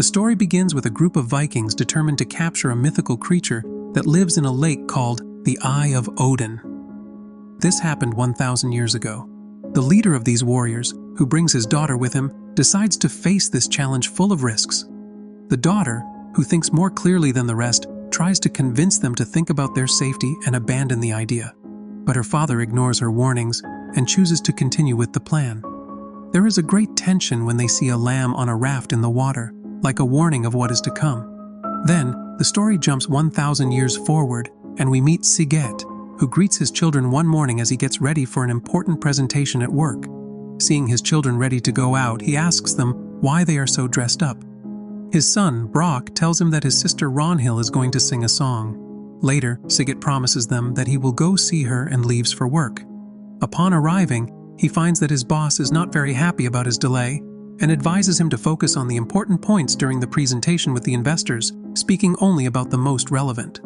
The story begins with a group of Vikings determined to capture a mythical creature that lives in a lake called the Eye of Odin. This happened 1,000 years ago. The leader of these warriors, who brings his daughter with him, decides to face this challenge full of risks. The daughter, who thinks more clearly than the rest, tries to convince them to think about their safety and abandon the idea. But her father ignores her warnings and chooses to continue with the plan. There is a great tension when they see a lamb on a raft in the water, like a warning of what is to come. Then, the story jumps 1,000 years forward, and we meet Sigurd, who greets his children one morning as he gets ready for an important presentation at work. Seeing his children ready to go out, he asks them why they are so dressed up. His son, Brock, tells him that his sister Ragnhild is going to sing a song. Later, Sigurd promises them that he will go see her and leaves for work. Upon arriving, he finds that his boss is not very happy about his delay and advises him to focus on the important points during the presentation with the investors, speaking only about the most relevant.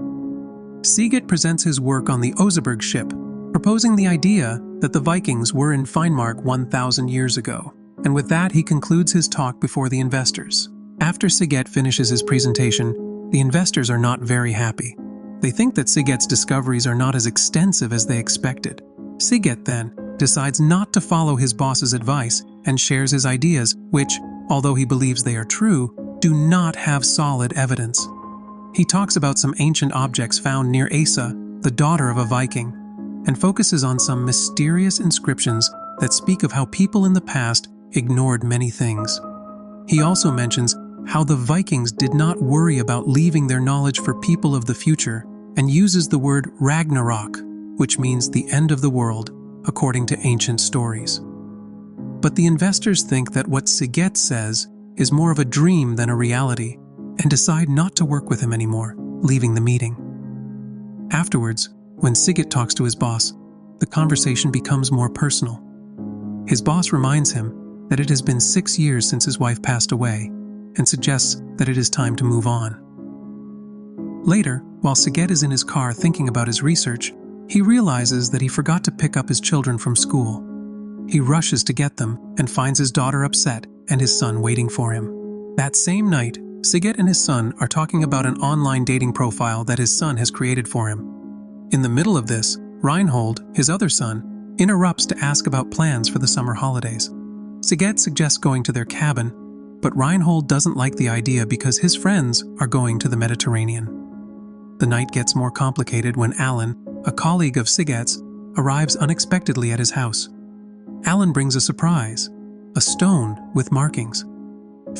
Sigurd presents his work on the Oseberg ship, proposing the idea that the Vikings were in Finnmark 1,000 years ago. And with that, he concludes his talk before the investors. After Sigurd finishes his presentation, the investors are not very happy. They think that Sigurd's discoveries are not as extensive as they expected. Sigurd then decides not to follow his boss's advice and shares his ideas, which, although he believes they are true, do not have solid evidence. He talks about some ancient objects found near Asa, the daughter of a Viking, and focuses on some mysterious inscriptions that speak of how people in the past ignored many things. He also mentions how the Vikings did not worry about leaving their knowledge for people of the future and uses the word Ragnarok, which means the end of the world, according to ancient stories. But the investors think that what Sigurd says is more of a dream than a reality and decide not to work with him anymore, leaving the meeting. Afterwards, when Sigurd talks to his boss, the conversation becomes more personal. His boss reminds him that it has been 6 years since his wife passed away and suggests that it is time to move on. Later, while Sigurd is in his car thinking about his research, he realizes that he forgot to pick up his children from school. He rushes to get them and finds his daughter upset and his son waiting for him. That same night, Sigurd and his son are talking about an online dating profile that his son has created for him. In the middle of this, Reinhold, his other son, interrupts to ask about plans for the summer holidays. Sigurd suggests going to their cabin, but Reinhold doesn't like the idea because his friends are going to the Mediterranean. The night gets more complicated when Alan, a colleague of Sigurd's, arrives unexpectedly at his house. Alan brings a surprise, a stone with markings.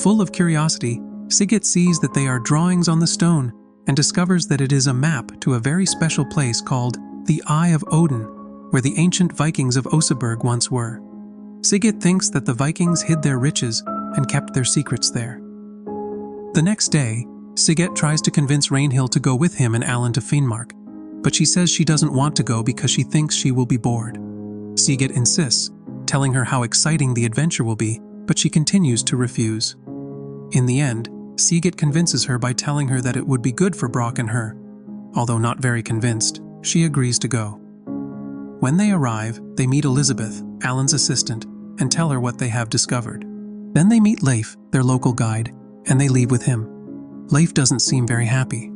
Full of curiosity, Sigurd sees that they are drawings on the stone and discovers that it is a map to a very special place called the Eye of Odin, where the ancient Vikings of Oseberg once were. Sigurd thinks that the Vikings hid their riches and kept their secrets there. The next day, Sigurd tries to convince Ragnhild to go with him and Alan to Finnmark, but she says she doesn't want to go because she thinks she will be bored. Sigurd insists, telling her how exciting the adventure will be, but she continues to refuse. In the end, Sigurd convinces her by telling her that it would be good for Brock and her. Although not very convinced, she agrees to go. When they arrive, they meet Elizabeth, Alan's assistant, and tell her what they have discovered. Then they meet Leif, their local guide, and they leave with him. Leif doesn't seem very happy.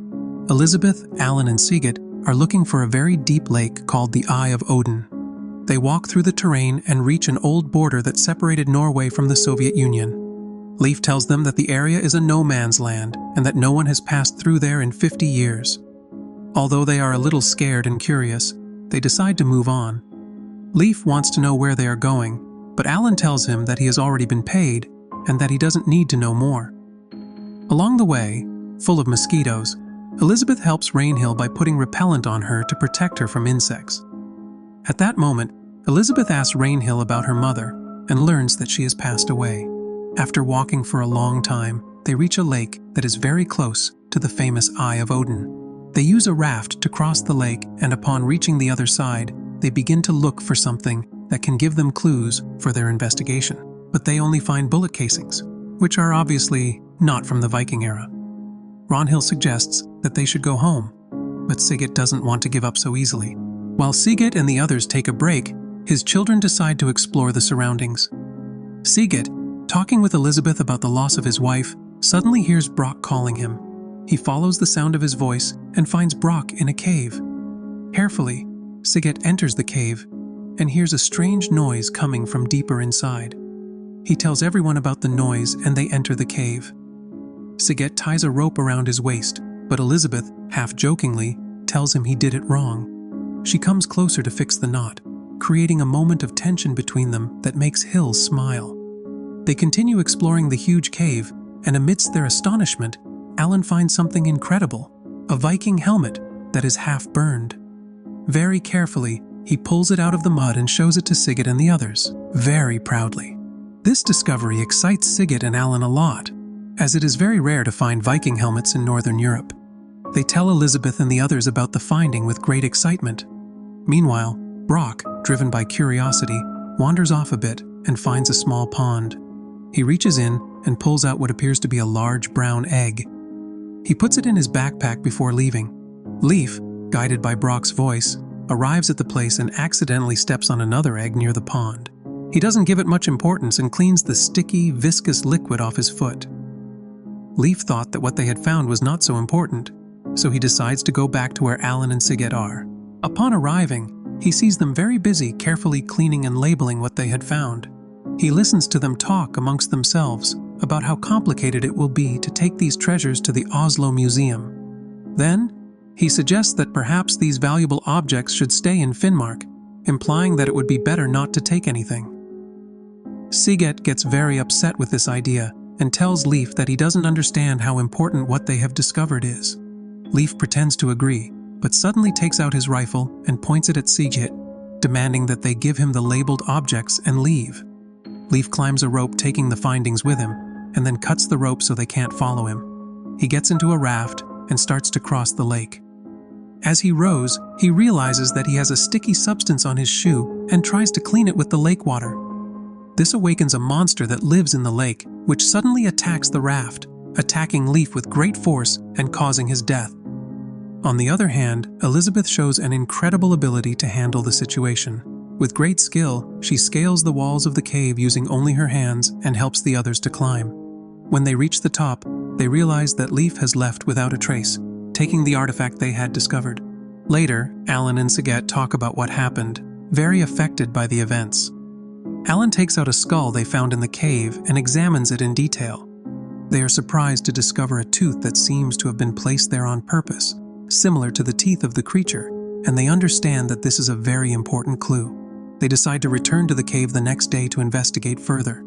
Elizabeth, Alan, and Sigurd are looking for a very deep lake called the Eye of Odin. They walk through the terrain and reach an old border that separated Norway from the Soviet Union. Leif tells them that the area is a no-man's land and that no one has passed through there in 50 years. Although they are a little scared and curious, they decide to move on. Leif wants to know where they are going, but Alan tells him that he has already been paid and that he doesn't need to know more. Along the way, full of mosquitoes, Elizabeth helps Ragnhild by putting repellent on her to protect her from insects. At that moment, Elizabeth asks Ragnhild about her mother and learns that she has passed away. After walking for a long time, they reach a lake that is very close to the famous Eye of Odin. They use a raft to cross the lake, and upon reaching the other side, they begin to look for something that can give them clues for their investigation. But they only find bullet casings, which are obviously not from the Viking era. Ragnhild suggests that they should go home, but Sigurd doesn't want to give up so easily. While Sigurd and the others take a break, his children decide to explore the surroundings. Sigurd, talking with Elizabeth about the loss of his wife, suddenly hears Brock calling him. He follows the sound of his voice and finds Brock in a cave. Carefully, Sigurd enters the cave and hears a strange noise coming from deeper inside. He tells everyone about the noise and they enter the cave. Sigurd ties a rope around his waist, but Elizabeth, half-jokingly, tells him he did it wrong. She comes closer to fix the knot, creating a moment of tension between them that makes Hill smile. They continue exploring the huge cave, and amidst their astonishment, Alan finds something incredible, a Viking helmet that is half-burned. Very carefully, he pulls it out of the mud and shows it to Sigurd and the others, very proudly. This discovery excites Sigurd and Alan a lot, as it is very rare to find Viking helmets in Northern Europe. They tell Elizabeth and the others about the finding with great excitement. Meanwhile, Brock, driven by curiosity, wanders off a bit and finds a small pond. He reaches in and pulls out what appears to be a large brown egg. He puts it in his backpack before leaving. Leif, guided by Brock's voice, arrives at the place and accidentally steps on another egg near the pond. He doesn't give it much importance and cleans the sticky, viscous liquid off his foot. Leif thought that what they had found was not so important, so he decides to go back to where Alan and Sigurd are. Upon arriving, he sees them very busy carefully cleaning and labeling what they had found. He listens to them talk amongst themselves about how complicated it will be to take these treasures to the Oslo Museum. Then, he suggests that perhaps these valuable objects should stay in Finnmark, implying that it would be better not to take anything. Sigurd gets very upset with this idea and tells Leif that he doesn't understand how important what they have discovered is. Leif pretends to agree, but suddenly takes out his rifle and points it at Sigurd, demanding that they give him the labeled objects and leave. Leif climbs a rope taking the findings with him, and then cuts the rope so they can't follow him. He gets into a raft and starts to cross the lake. As he rows, he realizes that he has a sticky substance on his shoe and tries to clean it with the lake water. This awakens a monster that lives in the lake, which suddenly attacks the raft, attacking Leif with great force and causing his death. On the other hand, Elizabeth shows an incredible ability to handle the situation. With great skill, she scales the walls of the cave using only her hands and helps the others to climb. When they reach the top, they realize that Leif has left without a trace, taking the artifact they had discovered. Later, Alan and Sigurd talk about what happened, very affected by the events. Alan takes out a skull they found in the cave and examines it in detail. They are surprised to discover a tooth that seems to have been placed there on purpose, similar to the teeth of the creature, and they understand that this is a very important clue. They decide to return to the cave the next day to investigate further.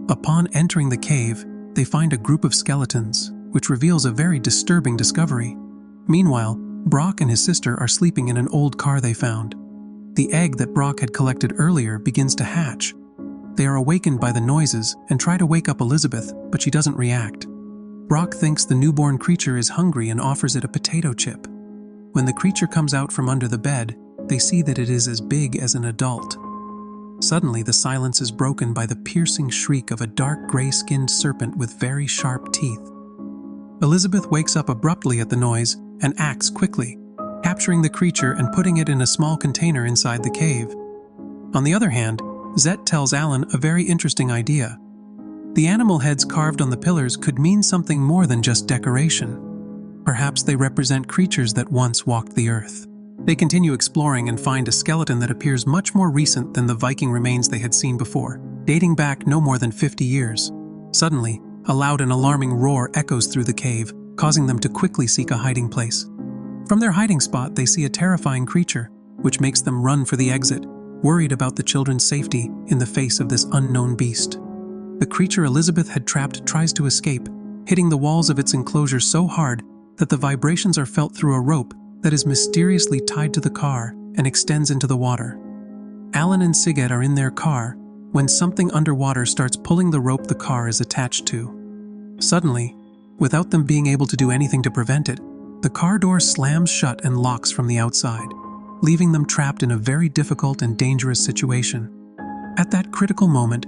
Upon entering the cave, they find a group of skeletons, which reveals a very disturbing discovery. Meanwhile, Brock and his sister are sleeping in an old car they found. The egg that Brock had collected earlier begins to hatch. They are awakened by the noises and try to wake up Elizabeth, but she doesn't react. Brock thinks the newborn creature is hungry and offers it a potato chip. When the creature comes out from under the bed, they see that it is as big as an adult. Suddenly, the silence is broken by the piercing shriek of a dark gray-skinned serpent with very sharp teeth. Elizabeth wakes up abruptly at the noise and acts quickly, capturing the creature and putting it in a small container inside the cave. On the other hand, Zet tells Alan a very interesting idea. The animal heads carved on the pillars could mean something more than just decoration. Perhaps they represent creatures that once walked the earth. They continue exploring and find a skeleton that appears much more recent than the Viking remains they had seen before, dating back no more than 50 years. Suddenly, a loud and alarming roar echoes through the cave, causing them to quickly seek a hiding place. From their hiding spot, they see a terrifying creature, which makes them run for the exit, worried about the children's safety in the face of this unknown beast. The creature Elizabeth had trapped tries to escape, hitting the walls of its enclosure so hard that the vibrations are felt through a rope that is mysteriously tied to the car and extends into the water. Alan and Sigurd are in their car when something underwater starts pulling the rope the car is attached to. Suddenly, without them being able to do anything to prevent it, the car door slams shut and locks from the outside, leaving them trapped in a very difficult and dangerous situation. At that critical moment,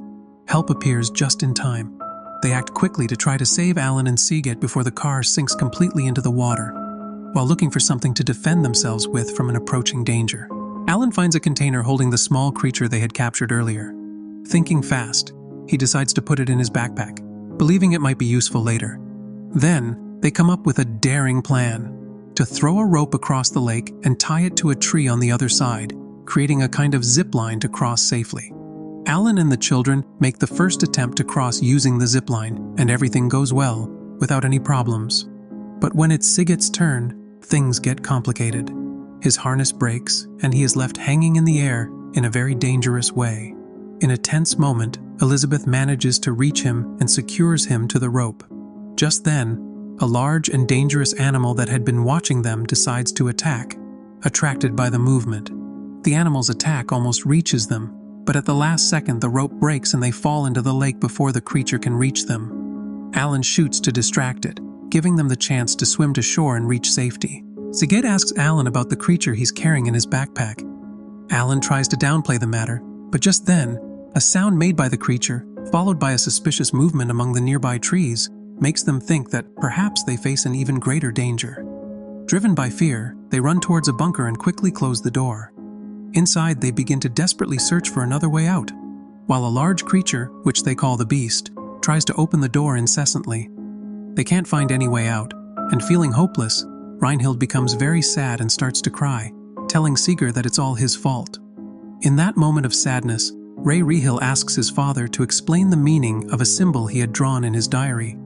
help appears just in time. They act quickly to try to save Alan and Sigurd before the car sinks completely into the water, while looking for something to defend themselves with from an approaching danger. Alan finds a container holding the small creature they had captured earlier. Thinking fast, he decides to put it in his backpack, believing it might be useful later. Then, they come up with a daring plan: to throw a rope across the lake and tie it to a tree on the other side, creating a kind of zipline to cross safely. Alan and the children make the first attempt to cross using the zipline, and everything goes well, without any problems. But when it's Sigurd's turn, things get complicated. His harness breaks, and he is left hanging in the air in a very dangerous way. In a tense moment, Elizabeth manages to reach him and secures him to the rope. Just then, a large and dangerous animal that had been watching them decides to attack, attracted by the movement. The animal's attack almost reaches them, but at the last second the rope breaks and they fall into the lake before the creature can reach them. Alan shoots to distract it, giving them the chance to swim to shore and reach safety. Sigurd asks Alan about the creature he's carrying in his backpack. Alan tries to downplay the matter, but just then, a sound made by the creature, followed by a suspicious movement among the nearby trees, makes them think that perhaps they face an even greater danger. Driven by fear, they run towards a bunker and quickly close the door. Inside, they begin to desperately search for another way out, while a large creature, which they call the Beast, tries to open the door incessantly. They can't find any way out, and feeling hopeless, Reinhild becomes very sad and starts to cry, telling Sigurd that it's all his fault. In that moment of sadness, Rehil asks his father to explain the meaning of a symbol he had drawn in his diary.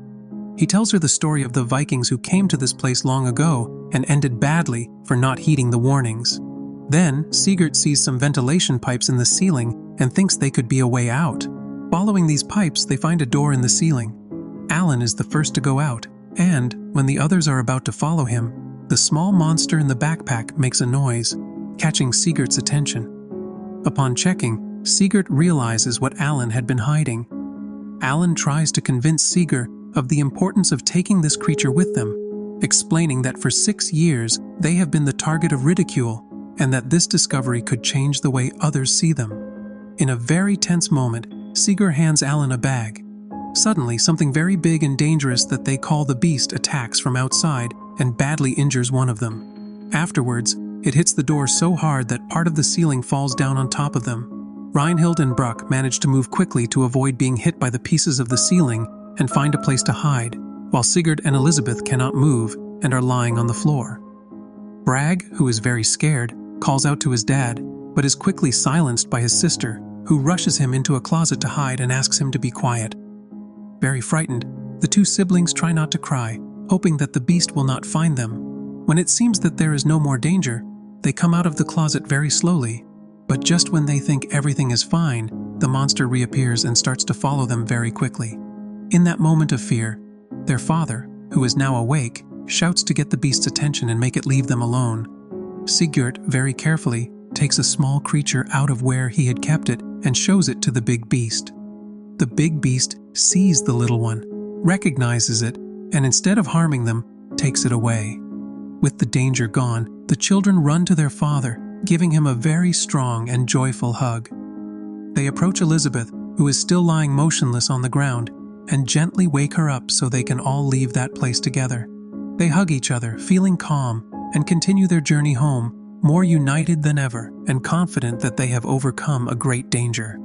He tells her the story of the Vikings who came to this place long ago and ended badly for not heeding the warnings. Then, Sigurd sees some ventilation pipes in the ceiling and thinks they could be a way out. Following these pipes, they find a door in the ceiling. Alan is the first to go out, and, when the others are about to follow him, the small monster in the backpack makes a noise, catching Sigurd's attention. Upon checking, Sigurd realizes what Alan had been hiding. Alan tries to convince Sigurd of the importance of taking this creature with them, explaining that for 6 years they have been the target of ridicule, and that this discovery could change the way others see them. In a very tense moment, Sigurd hands Alan a bag. Suddenly, something very big and dangerous that they call the Beast attacks from outside and badly injures one of them. Afterwards, it hits the door so hard that part of the ceiling falls down on top of them. Reinhild and Bruck manage to move quickly to avoid being hit by the pieces of the ceiling and find a place to hide, while Sigurd and Elizabeth cannot move and are lying on the floor. Brag, who is very scared, calls out to his dad, but is quickly silenced by his sister, who rushes him into a closet to hide and asks him to be quiet. Very frightened, the two siblings try not to cry, hoping that the Beast will not find them. When it seems that there is no more danger, they come out of the closet very slowly, but just when they think everything is fine, the monster reappears and starts to follow them very quickly. In that moment of fear, their father, who is now awake, shouts to get the Beast's attention and make it leave them alone. Sigurd, very carefully, takes a small creature out of where he had kept it and shows it to the big Beast. The big Beast sees the little one, recognizes it, and instead of harming them, takes it away. With the danger gone, the children run to their father, giving him a very strong and joyful hug. They approach Elizabeth, who is still lying motionless on the ground, and gently wake her up so they can all leave that place together. They hug each other, feeling calm, and continue their journey home, more united than ever and confident that they have overcome a great danger.